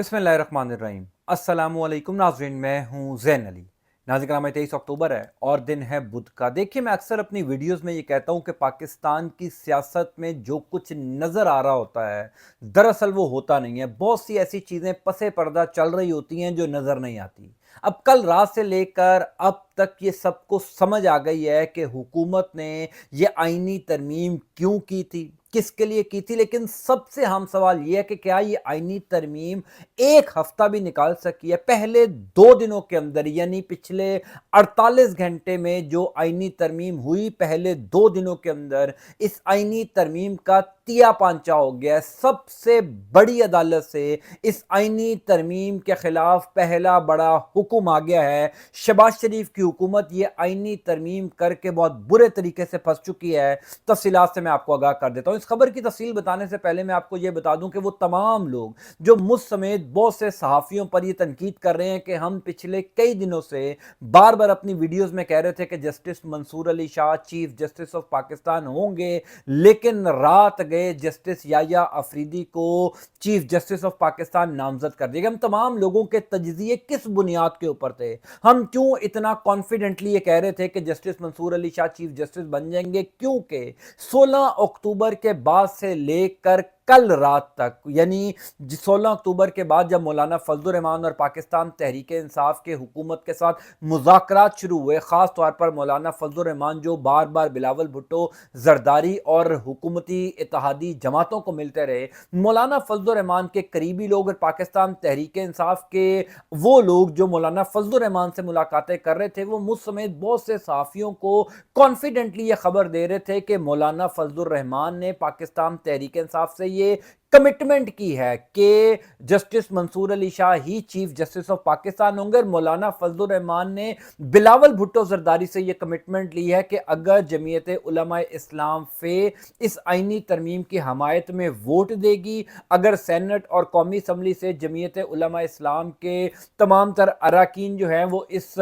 बिस्मिल्लाहिर्रहमानिर्रहीम। अस्सलामुअलैकुम नाज़रीन, मैं हूँ ज़ैन अली। नाज़रीन कराम, 23 अक्टूबर है और दिन है बुध का। देखिए, मैं अक्सर अपनी वीडियोज़ में ये कहता हूँ कि पाकिस्तान की सियासत में जो कुछ नज़र आ रहा होता है, दरअसल वो होता नहीं है। बहुत सी ऐसी चीज़ें पसे पर्दा चल रही होती हैं जो नज़र नहीं आती। अब कल रात से लेकर अब तक ये सबको समझ आ गई है कि हुकूमत ने ये आईनी तरमीम क्यों की थी, किसके लिए की थी, लेकिन सबसे अहम सवाल ये है कि क्या ये आईनी तरमीम एक हफ्ता भी निकाल सकी है? पहले 2 दिनों के अंदर, यानी पिछले 48 घंटे में जो आईनी तरमीम हुई, पहले 2 दिनों के अंदर इस आईनी तरमीम का तिया पांचा हो गया है। सबसे बड़ी अदालत से इस आईनी तरमीम के खिलाफ पहला बड़ा हुक्म आ गया है। शहबाज शरीफ की हुकूमत ये आईनी तरमीम करके बहुत बुरे तरीके से फंस चुकी है। तफसीलात से मैं आपको आगाह कर देता हूं। इस खबर की तफसील बताने से पहले मैं आपको यह बता दूं कि वो तमाम लोग जो मुझ समेत बहुत से सहाफ़ियों पर यह तनकीद कर रहे हैं कि हम पिछले कई दिनों से बार बार अपनी वीडियोस में कह रहे थे कि justice Mansoor Ali Shah chief justice of Pakistan होंगे, लेकिन रात गए जस्टिस याया अफरीदी को चीफ जस्टिस ऑफ पाकिस्तान नामजद कर दिया। हम तमाम लोगों के तजज़िये किस बुनियाद के ऊपर थे? हम क्यों इतना कॉन्फिडेंटली ये कह रहे थे कि justice Mansoor Ali Shah chief justice बन जाएंगे? क्योंकि 16 अक्टूबर के बाद से लेकर कल रात तक, यानी 16 अक्टूबर के बाद जब मौलाना फजलुर रहमान और पाकिस्तान तहरीक इंसाफ के हुकूमत के साथ मुज़ाकरात शुरू हुए, ख़ास तौर पर मौलाना फजलुर रहमान जो बार बार बिलावल भुट्टो, जरदारी और हुकूमती इत्तेहादी जमातों को मिलते रहे, मौलाना फजलुर रहमान के करीबी लोग और पाकिस्तान तहरीक इंसाफ के वो लोग जो मौलाना फजलुर रहमान से मुलाकातें कर रहे थे, वो मुझ समेत बहुत से सहाफ़ियों को कॉन्फिडेंटली ये खबर दे रहे थे कि मौलाना फजलुर रहमान ने पाकिस्तान तहरीक इंसाफ से ये कमिटमेंट की है कि जस्टिस मंसूर अली शाह ही चीफ जस्टिस ऑफ पाकिस्तान होंगे। और मौलाना फजलुर रहमान ने बिलावल भुट्टो जरदारी से यह कमिटमेंट ली है कि अगर जमीयत उलमा इस्लाम फे इस आईनी तरमीम की हमायत में वोट देगी, अगर सेनेट और कौमी असम्बली से जमीयत उलमा इस्लाम के तमाम तर अरकान जो हैं वो इस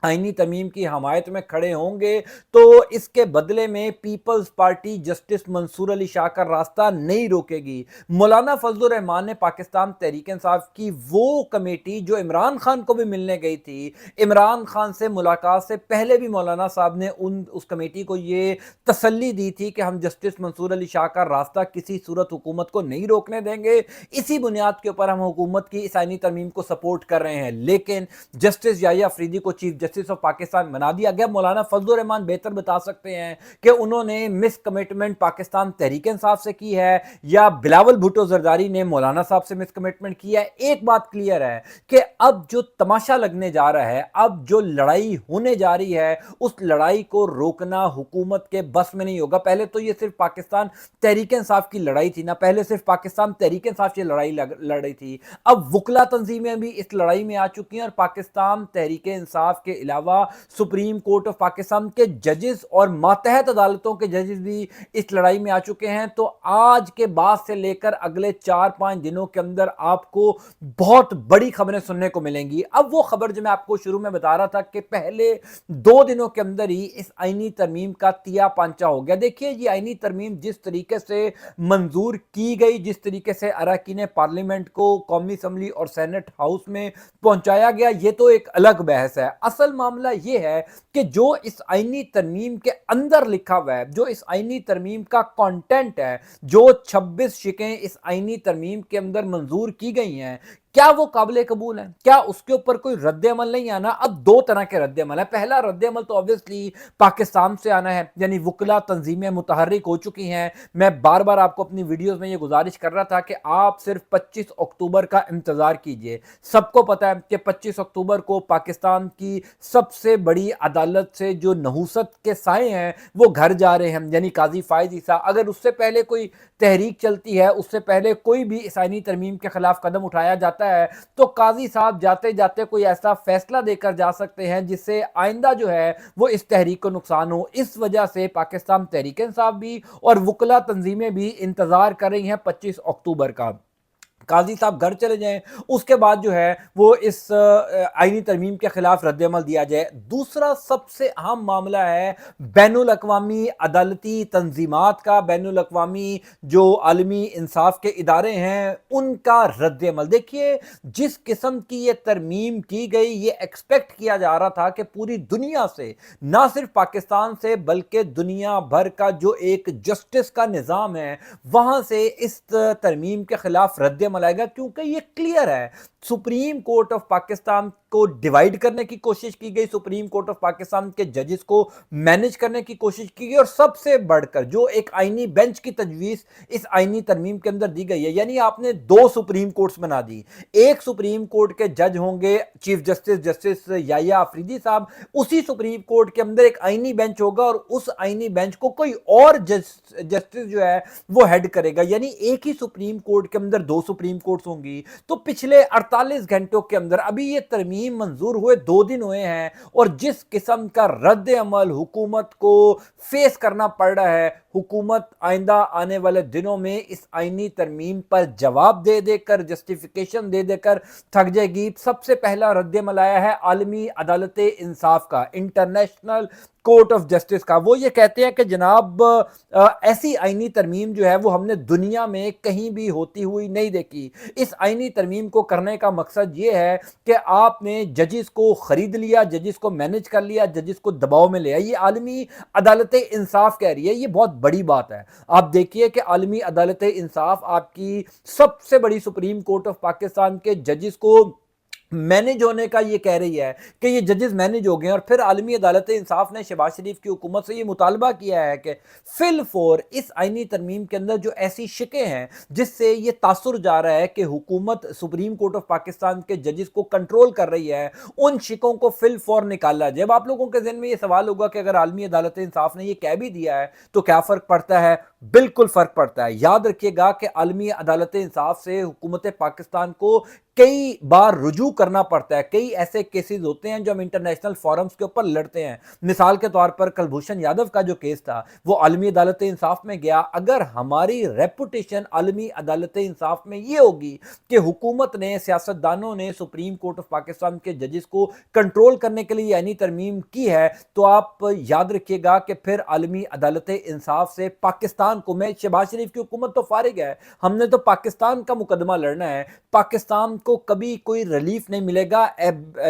आईनी तरमीम की हमायत में खड़े होंगे, तो इसके बदले में people's party justice Mansoor Ali Shah का रास्ता नहीं रोकेगी। मौलाना फजलुर रहमान ने पाकिस्तान तहरीक इंसाफ की वो कमेटी जो इमरान खान को भी मिलने गई थी, इमरान खान से मुलाकात से पहले भी मौलाना साहब ने उस कमेटी को ये तसल्ली दी थी कि हम जस्टिस मंसूर अली शाह का रास्ता किसी सूरत हुकूमत को नहीं रोकने देंगे। इसी बुनियाद के ऊपर हम हुकूमत की इस आईनी तरमीम को सपोर्ट कर रहे हैं, लेकिन जस्टिस याया अफरीदी को चीफ जस्टिस ऑफ पाकिस्तान बना दिया गया। मौलाना फजलुर रहमान बेहतर बता सकते हैं कि उन्होंने मिस कमिटमेंट पाकिस्तान तहरीक इंसाफ से की है या बिलावल भुट्टो जरदारी ने मौलाना साहब से मिस कमिटमेंट की है। एक बात क्लियर है कि अब जो तमाशा लगने जा रहा है, अब जो लड़ाई होने जा रही है, उस लड़ाई को रोकना हुकूमत के बस में नहीं होगा। पहले तो ये सिर्फ पाकिस्तान तहरीक इंसाफ की लड़ाई थी ना, पहले सिर्फ पाकिस्तान तहरीक इंसाफ ये लड़ाई लड़ रही थी। अब वुकला तंजीमें भी इस लड़ाई में आ चुकी हैं और पाकिस्तान तहरीक इंसाफ के अलावा सुप्रीम कोर्ट ऑफ पाकिस्तान के जजेस और मातहत अदालतों के जजेस भी इस लड़ाई में आ चुके हैं। तो आज के बाद से लेकर अगले 4-5 दिनों के अंदर आपको बहुत बड़ी खबरें सुनने को मिलेंगी। अब वो खबर जो मैं आपको शुरू में बता रहा था कि पहले 2 दिनों के अंदर ही इस आईनी तरमीम का तिया पांचा हो गया। देखिए, ये आईनी तरमीम जिस तरीके से मंजूर की गई, जिस तरीके से अरकान पार्लियामेंट को कौमी असम्बली और सेनेट हाउस में पहुंचाया गया, ये तो एक अलग बहस है। असल मामला ये है कि जो इस आईनी तरमीम के अंदर लिखा हुआ है, जो इस आईनी तरमीम का कंटेंट है, जो 26 शिकें इस आईनी तरमीम के अंदर मंजूर की गई हैं, क्या वो काबिल कबूल है? क्या उसके ऊपर कोई रद्द अमल नहीं आना? अब 2 तरह के रद्द अमल है। पहला रद्द अमल तो ऑब्वियसली पाकिस्तान से आना है, यानी वुकला तंजीमें मुतहर्रिक हो चुकी हैं। मैं बार बार आपको अपनी वीडियोस में ये गुजारिश कर रहा था कि आप सिर्फ 25 अक्टूबर का इंतजार कीजिए। सबको पता है कि 25 अक्टूबर को पाकिस्तान की सबसे बड़ी अदालत से जो नहूसत के साए हैं वो घर जा रहे हैं, यानी काजी फायज ईसा। अगर उससे पहले कोई तहरीक चलती है, उससे पहले कोई भी इसानी तरमीम के खिलाफ कदम उठाया जाता है, तो काजी साहब जाते जाते कोई ऐसा फैसला देकर जा सकते हैं जिससे आइंदा जो है वो इस तहरीक को नुकसान हो। इस वजह से पाकिस्तान तहरीक इंसाफ भी और वुकला तंजीमें भी इंतजार कर रही हैं 25 अक्टूबर का। قاضی صاحب گھر چلے جائیں، اس کے بعد جو ہے وہ اس آئینی ترمیم کے خلاف رد عمل دیا جائے۔ دوسرا سب سے اہم معاملہ ہے بین الاقوامی عدالتی تنظیمات کا، بین الاقوامی جو عالمی انصاف کے ادارے ہیں ان کا رد عمل۔ دیکھیے جس قسم کی یہ ترمیم کی گئی، یہ ایکسپیکٹ کیا جا رہا تھا کہ پوری دنیا سے، نہ صرف پاکستان سے بلکہ دنیا بھر کا جو ایک جسٹس کا نظام ہے وہاں سے اس ترمیم کے خلاف رد عمل آئے گا، کیونکہ یہ کلیئر ہے۔ سپریم کورٹ آف پاکستان کو ڈیوائیڈ کرنے کی کوشش کی گئی، سپریم کورٹ آف پاکستان کے ججز کو مینج کرنے کی کوشش کی گئی، اور سب سے بڑھ کر جو ایک آئینی بینچ کی تجویز اس آئینی ترمیم کے اندر دی گئی ہے، یعنی آپ نے دو سپریم کورٹس بنا دی۔ ایک سپریم کورٹ کے جج ہوں گے چیف جسٹس یحییٰ آفریدی صاحب، اسی سپریم کورٹ کے اندر ایک آئینی بینچ ہوگا اور اس آئینی بینچ کو کوئی اور جسٹس جو ہے وہ ہیڈ کرے گا، یعنی ایک ہی سپریم کورٹ کے اندر دو سپریم کورٹس ہوں گی۔ تو پچھلے 48 گھنٹوں کے اندر، ابھی یہ ترمیم منظور ہوئے 2 دن ہوئے ہیں، اور جس قسم کا رد عمل حکومت کو فیس کرنا پڑ رہا ہے، حکومت آئندہ آنے والے دنوں میں اس آئینی ترمیم پر جواب دے دے کر، جسٹیفیکیشن دے دے کر تھک جائے گی۔ سب سے پہلا رد عمل آیا ہے عالمی عدالت انصاف کا، انٹرنیشنل کورٹ آف جسٹس کا۔ وہ یہ کہتے ہیں کہ جناب ایسی آئینی ترمیم جو ہے وہ ہم نے دنیا میں کہیں بھی ہوتی ہوئی نہیں دیکھی۔ اس آئینی ترمیم کو کرنے کا مقصد یہ ہے کہ آپ نے ججز کو خرید لیا، ججز کو مینج کر لیا، ججز کو دباؤ میں لیا۔ یہ عالمی عدالت انصاف کہہ رہی ہے، یہ بہت بڑی بات ہے۔ آپ دیکھیے کہ عالمی عدالت انصاف آپ کی سب سے بڑی سپریم کورٹ آف پاکستان کے ججز کو مینج ہونے کا یہ کہہ رہی ہے کہ یہ ججز مینج ہو گئے، اور پھر عالمی عدالت انصاف نے شہباز شریف کی حکومت سے یہ مطالبہ کیا ہے کہ فی الفور اس آئینی ترمیم کے اندر جو ایسی شکیں ہیں جس سے یہ تاثر جا رہا ہے کہ حکومت سپریم کورٹ آف پاکستان کے ججز کو کنٹرول کر رہی ہے، ان شکوں کو فی الفور نکالا جائے۔ اب آپ لوگوں کے ذہن میں یہ سوال ہوگا کہ اگر عالمی عدالت انصاف نے یہ کہہ بھی دیا ہے تو کیا فرق پڑتا ہے؟ بالکل فرق پڑتا ہے۔ یاد رکھیے گا کہ عالمی عدالت انصاف سے حکومت پاکستان کو کئی بار رجوع کرنا پڑتا ہے، کئی ایسے کیسز ہوتے ہیں جو ہم انٹرنیشنل فورمز کے اوپر لڑتے ہیں۔ مثال کے طور پر کلبھوشن یادو کا جو کیس تھا وہ عالمی عدالت انصاف میں گیا۔ اگر ہماری ریپوٹیشن عالمی عدالت انصاف میں یہ ہوگی کہ حکومت نے، سیاستدانوں نے سپریم کورٹ آف پاکستان کے ججز کو کنٹرول کرنے کے لیے یعنی ترمیم کی ہے، تو آپ یاد رکھیے گا کہ پھر عالمی عدالت انصاف سے پاکستان کو، میں شہباز شریف کی حکومت تو فارغ ہے، ہم نے تو پاکستان کا مقدمہ لڑنا ہے، پاکستان کو کبھی کوئی ریلیف نہیں ملے گا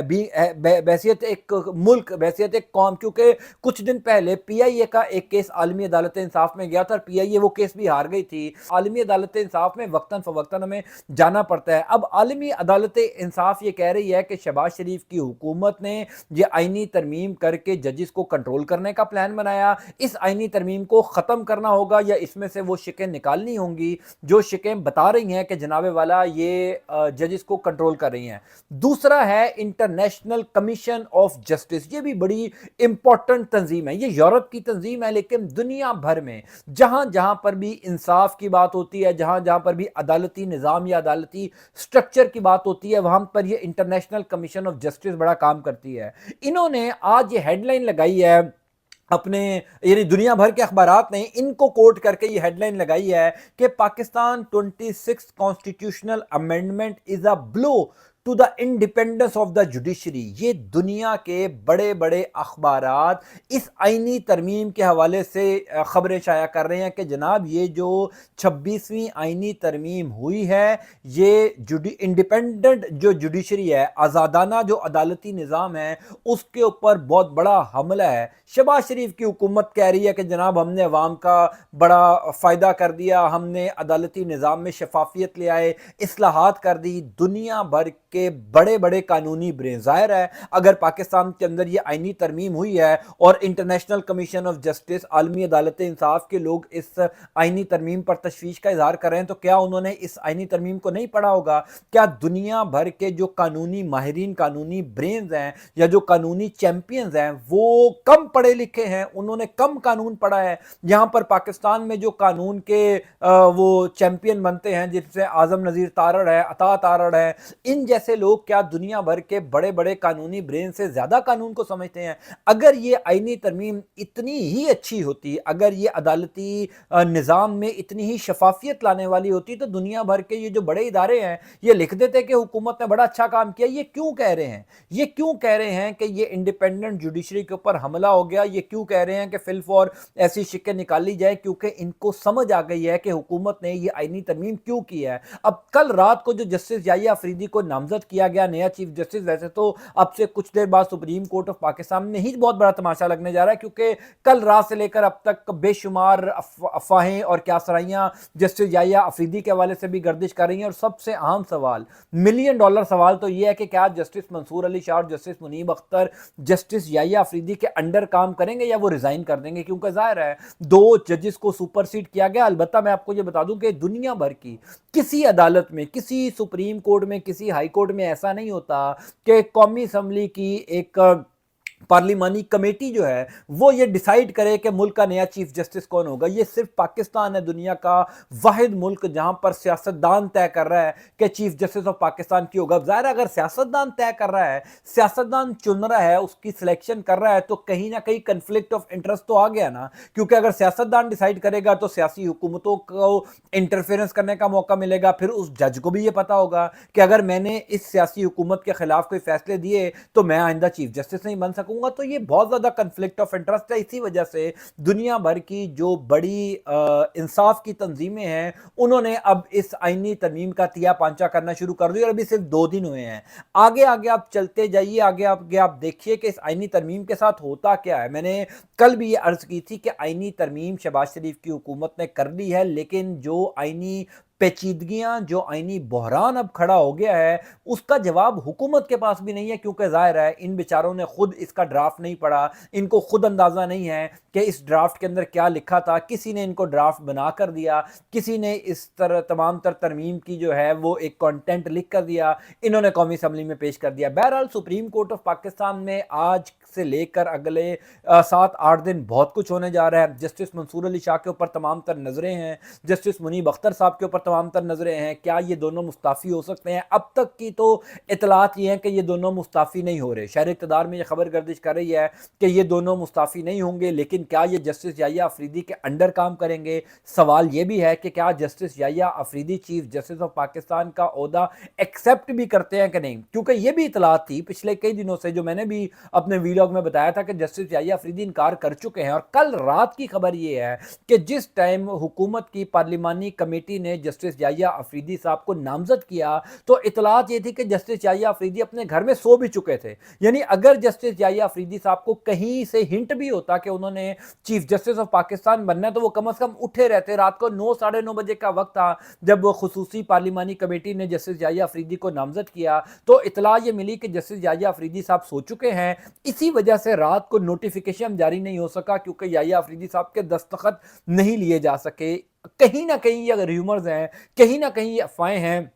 بحیثیت ایک ملک، بحیثیت ایک قوم، کیونکہ کچھ دن پہلے پی آئی اے کا ایک کیس عالمی عدالت انصاف میں گیا تھا اور پی آئی اے وہ کیس بھی ہار گئی تھی۔ عالمی عدالت انصاف میں وقتاً فوقتاً ہمیں جانا پڑتا ہے۔ اب عالمی عدالت انصاف یہ کہہ رہی ہے کہ شہباز شریف کی حکومت نے یہ آئینی ترمیم کر کے ججز کو کنٹرول کرنے کا پلان بنایا، اس آئینی ترمیم کو ختم کرنا ہوگا یا اس میں سے وہ شکیں نکالنی ہوں گی جو شکیں بتا رہی ہیں کہ جناب والا یہ ججز کو کنٹرول کر رہی ہیں۔ دوسرا ہے انٹرنیشنل کمیشن آف جسٹس، یہ بھی بڑی امپورٹنٹ تنظیم ہے، یہ یورپ کی تنظیم ہے، لیکن دنیا بھر میں جہاں جہاں پر بھی انصاف کی بات ہوتی ہے، جہاں جہاں پر بھی عدالتی نظام یا عدالتی سٹرکچر کی بات ہوتی ہے، وہاں پر یہ انٹرنیشنل کمیشن آف جسٹس بڑا کام کرتی ہے۔ انہوں نے آج یہ ہیڈ لائن لگائی ہے اپنے، یعنی دنیا بھر کے اخبارات نے ان کو کوٹ کر کے یہ ہیڈ لائن لگائی ہے کہ Pakistan 26 constitutional amendment is a blow to the independence of the judiciary. یہ دنیا کے بڑے بڑے اخبارات اس آئینی ترمیم کے حوالے سے خبریں شائع کر رہے ہیں کہ جناب یہ جو 26ویں آئینی ترمیم ہوئی ہے، یہ انڈیپینڈنٹ جو جوڈیشری ہے، آزادانہ جو عدالتی نظام ہے، اس کے اوپر بہت بڑا حملہ ہے۔ شہباز شریف کی حکومت کہہ رہی ہے کہ جناب ہم نے عوام کا بڑا فائدہ کر دیا، ہم نے عدالتی نظام میں شفافیت لے آئے، اصلاحات کر دی۔ دنیا بھر کے بڑے بڑے قانونی برین، ظاہر ہے اگر پاکستان کے اندر یہ آئینی ترمیم ہوئی ہے اور انٹرنیشنل کمیشن آف جسٹس، عالمی عدالت انصاف کے لوگ اس آئینی ترمیم پر تشویش کا اظہار کر رہے ہیں، تو کیا انہوں نے اس آئینی ترمیم کو نہیں پڑھا ہوگا؟ کیا دنیا بھر کے جو قانونی ماہرین، قانونی برینز ہیں یا جو قانونی چیمپئنز ہیں وہ کم پڑھے لکھے ہیں؟ انہوں نے کم قانون پڑھا ہے؟ یہاں پر پاکستان میں جو قانون کے وہ چیمپئن بنتے ہیں، جس سے اعظم نذیر تارڑ ہے، عطا تارڑ ہے، ان جیسے जैसे लोग क्या दुनिया भर के बड़े बड़े कानूनी ब्रेन से ज्यादा कानून को समझते हैं? अगर ये आईनी तरमीम इतनी ही अच्छी होती, अगर ये अदालती निज़ाम में इतनी ही शफाफियत लाने वाली होती, तो दुनिया भर के ये जो बड़े इदारे हैं ये लिख देते कि हुकूमत ने बड़ा अच्छा काम किया। ये क्यों कह रहे हैं? ये क्यों कह रहे हैं कि ये इंडिपेंडेंट जुडिशरी के ऊपर हमला हो गया? ये क्यों कह रहे हैं कि फिल फॉर ऐसी शिक्के निकाली जाए? क्योंकि इनको समझ आ गई है कि हुकूमत ने ये आईनी तरमीम क्यों की है। अब कल रात को जो जस्टिस याहिया अफरीदी को नामजद किया गया नया चीफ जस्टिस, वैसे तो अब से कुछ देर बाद सुप्रीम कोर्ट ऑफ पाकिस्तान में ही बहुत बड़ा तमाशा लगने जा रहा है, क्योंकि कल रात से लेकर अब तक बेशुमार अफवाहें और क्या सराइयां जस्टिस याहिया अफरीदी के हवाले से भी गर्दिश कर रही हैं। और सबसे अहम सवाल, मिलियन डॉलर सवाल तो यह है कि क्या जस्टिस मंसूर अली शाह और जस्टिस मुनीब अख्तर जस्टिस याहिया अफरीदी के अंडर काम करेंगे या वो रिजाइन कर देंगे? क्योंकि जाहिर है दो जजेस को सुपरसीड किया गया। अलबत्ता मैं आपको ये बता दूं कि दुनिया भर की किसी अदालत में, किसी सुप्रीम कोर्ट में, किसी हाई कोर्ट में ऐसा नहीं होता कि कौमी असम्बली की एक पार्लिमानी कमेटी जो है वो ये डिसाइड करे कि मुल्क का नया चीफ जस्टिस कौन होगा। ये सिर्फ पाकिस्तान है दुनिया का वाहिद मुल्क जहां पर सियासतदान तय कर रहा है कि चीफ जस्टिस ऑफ पाकिस्तान की होगा। जाहिर है अगर सियासतदान तय कर रहा है, सियासतदान चुन रहा है, उसकी सिलेक्शन कर रहा है, तो कहीं ना कहीं कंफ्लिक्ट ऑफ इंटरेस्ट तो आ गया ना। क्योंकि अगर सियासतदान डिसाइड करेगा तो सियासी हुकूमतों को इंटरफेरेंस करने का मौका मिलेगा। फिर उस जज को भी ये पता होगा कि अगर मैंने इस सियासी हुकूमत के खिलाफ कोई फैसले दिए तो मैं आइंदा चीफ जस्टिस नहीं बन सकूंगा। तो ये बहुत ज्यादा कंफ्लिक्ट ऑफ इंटरेस्ट है। इसी वजह से दुनिया भर की जो बड़ी इंसाफ की तंजीमें हैं उन्होंने अब इस आईनी तरमीम का तिया पांचा करना शुरू कर दिया। और अभी सिर्फ 2 दिन हुए हैं। आगे आगे आप चलते जाइए, आगे आगे आप देखिए कि इस आईनी तरमीम के साथ होता क्या है। मैंने कल भी ये अर्ज की थी कि आईनी तरमीम शहबाज शरीफ की हुकूमत ने कर ली है, लेकिन जो आईनी पेचीदगियां, जो आईनी बहरान अब खड़ा हो गया है, उसका जवाब हुकूमत के पास भी नहीं है। क्योंकि जाहिर है इन बेचारों ने खुद इसका ड्राफ्ट नहीं पढ़ा, इनको खुद अंदाजा नहीं है कि इस ड्राफ्ट के अंदर क्या लिखा था। किसी ने इनको ड्राफ्ट बना कर दिया, किसी ने इस तरह तमाम तरमीम की जो है वो एक कंटेंट लिख कर दिया, इन्होंने कौमी असम्बली में पेश कर दिया। बहरहाल सुप्रीम कोर्ट ऑफ पाकिस्तान में आज से लेकर अगले 7-8 दिन बहुत कुछ होने जा रहा है। जस्टिस मंसूर अली शाह के ऊपर तमाम तर नजरें हैं, जस्टिस मुनीब अख्तर साहब के ऊपर तमाम तर नजरें हैं। क्या ये दोनों मुस्ताफी हो सकते हैं? अब तक की तो इतलात ये हैं कि ये दोनों मुस्ताफी नहीं हो रहे। शहर इक़्तिदार में ये खबर गर्दिश कर रही है कि ये दोनों मुस्ताफी नहीं होंगे, लेकिन क्या ये जस्टिस याहिया अफरीदी के अंडर काम करेंगे? सवाल ये भी है कि क्या justice Yahya Afridi chief justice of Pakistan का ओहदा एक्सेप्ट भी करते हैं कि नहीं? क्योंकि ये भी इतलात थी पिछले कई दिनों से, जो मैंने भी अपने व्लॉग में बताया था कि जस्टिस याहिया अफरीदी इनकार कर चुके हैं। और कल रात की खबर ये है कि जिस टाइम हुकूमत की पार्लिमानी कमेटी ने जस्टिस याहिया अफरीदी साहब को नामजद किया तो इतलात ये थी कि जस्टिस याहिया अफरीदी अपने घर में सो भी चुके थे। यानी अगर जस्टिस याहिया अफरीदी साहब को कहीं से हिंट भी होता कि उन्होंने चीफ जस्टिस ऑफ पाकिस्तान बनना है, तो वो कम से कम उठे रहते। रात को 9 साढ़े 9 बजे का वक्त था जब वो खुसूसी पार्लिमानी कमेटी ने जस्टिस याहिया अफरीदी को नामजद किया, तो इतला ये मिली कि जस्टिस याहिया अफरीदी साहब सो चुके हैं। इसी वजह से रात को नोटिफिकेशन जारी नहीं हो सका, क्योंकि याहिया अफरीदी साहब के दस्तखत नहीं लिए जा सके। कहीं ना कहीं ये र्यूमर्स हैं, कहीं ना कहीं ये अफवाहें हैं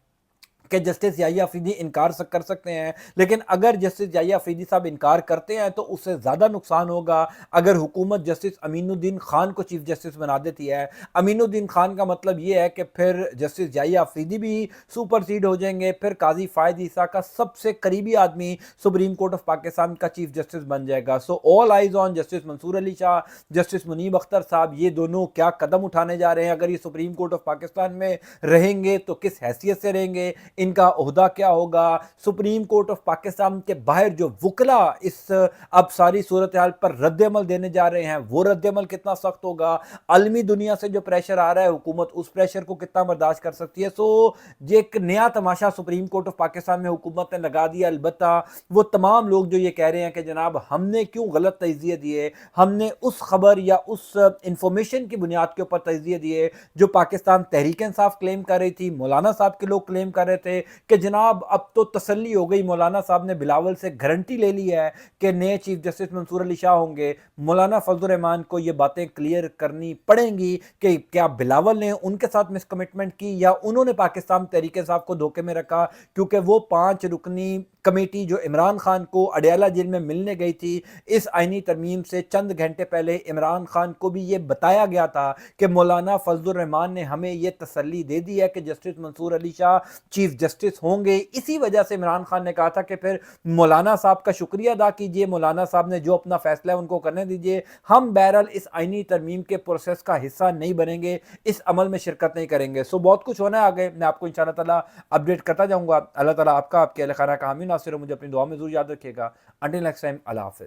कि जस्टिस याहिया अफरीदी इनकार कर सकते हैं। लेकिन अगर जस्टिस याहिया अफरीदी साहब इनकार करते हैं तो उससे ज़्यादा नुकसान होगा अगर हुकूमत जस्टिस अमीनुद्दीन खान को चीफ जस्टिस बना देती है। अमीनुद्दीन खान का मतलब ये है कि फिर जस्टिस याहिया अफरीदी भी सुपरसीड हो जाएंगे, फिर काजी फायद ईसा का सबसे करीबी आदमी सुप्रीम कोर्ट ऑफ पाकिस्तान का चीफ जस्टिस बन जाएगा। So all eyes on justice Mansoor Ali Shah, justice Munib Akhtar साहब। ये दोनों क्या कदम उठाने जा रहे हैं? अगर ये सुप्रीम कोर्ट ऑफ पाकिस्तान में रहेंगे तो किस हैसियत से रहेंगे, इनका ओहदा क्या होगा? सुप्रीम कोर्ट ऑफ पाकिस्तान के बाहर जो वकला इस अब सारी सूरत हाल पर रद्द-ए-अमल देने जा रहे हैं, वो रद्द-ए-अमल कितना सख्त होगा? आलमी दुनिया से जो प्रेशर आ रहा है, हुकूमत उस प्रेशर को कितना बर्दाश्त कर सकती है? सो ये एक नया तमाशा सुप्रीम कोर्ट ऑफ पाकिस्तान में हुकूमत ने लगा दिया। अलबत्ता वो तमाम लोग जो ये कह रहे हैं कि जनाब हमने क्यों गलत तजज़िये दिए, हमने उस खबर या उस इंफॉर्मेशन की बुनियाद के ऊपर तजज़िये दिए जो पाकिस्तान तहरीक इंसाफ क्लेम कर रही थी, मौलाना साहब के लोग क्लेम कर रहे थे कि जनाब अब तो तसल्ली हो गई, मौलाना साहब ने बिलावल से गारंटी ले ली है कि नए चीफ जस्टिस मंसूर अली शाह होंगे। मौलाना फजल रहमान को ये बातें क्लियर करनी पड़ेंगी कि क्या बिलावल ने उनके साथ मिसकमिटमेंट की या उन्होंने पाकिस्तान तहरीक इंसाफ को धोखे में रखा, क्योंकि वो 5 रुकनी कमेटी जो इमरान खान को अडयाला जेल में मिलने गई थी, इस आईनी तरमीम से चंद घंटे पहले इमरान खान को भी ये बताया गया था कि मौलाना फजलुर रहमान ने हमें ये तसल्ली दे दी है कि justice Mansoor Ali Shah chief justice होंगे। इसी वजह से इमरान खान ने कहा था कि फिर मौलाना साहब का शुक्रिया अदा कीजिए, मौलाना साहब ने जो अपना फैसला है उनको करने दीजिए, हम बहरहाल इस आईनी तरमीम के प्रोसेस का हिस्सा नहीं बनेंगे, इस अमल में शिरकत नहीं करेंगे। सो बहुत कुछ होना है आगे, मैं आपको इंशाअल्लाह ताला अपडेट करता जाऊंगा। अल्लाह ताला आपका आपके अहल खाना का हामी नासिर हो, मुझे अपनी दुआ में जरूर याद रखिएगा। अंटिल नेक्स्ट टाइम, अल्लाह हाफिज़।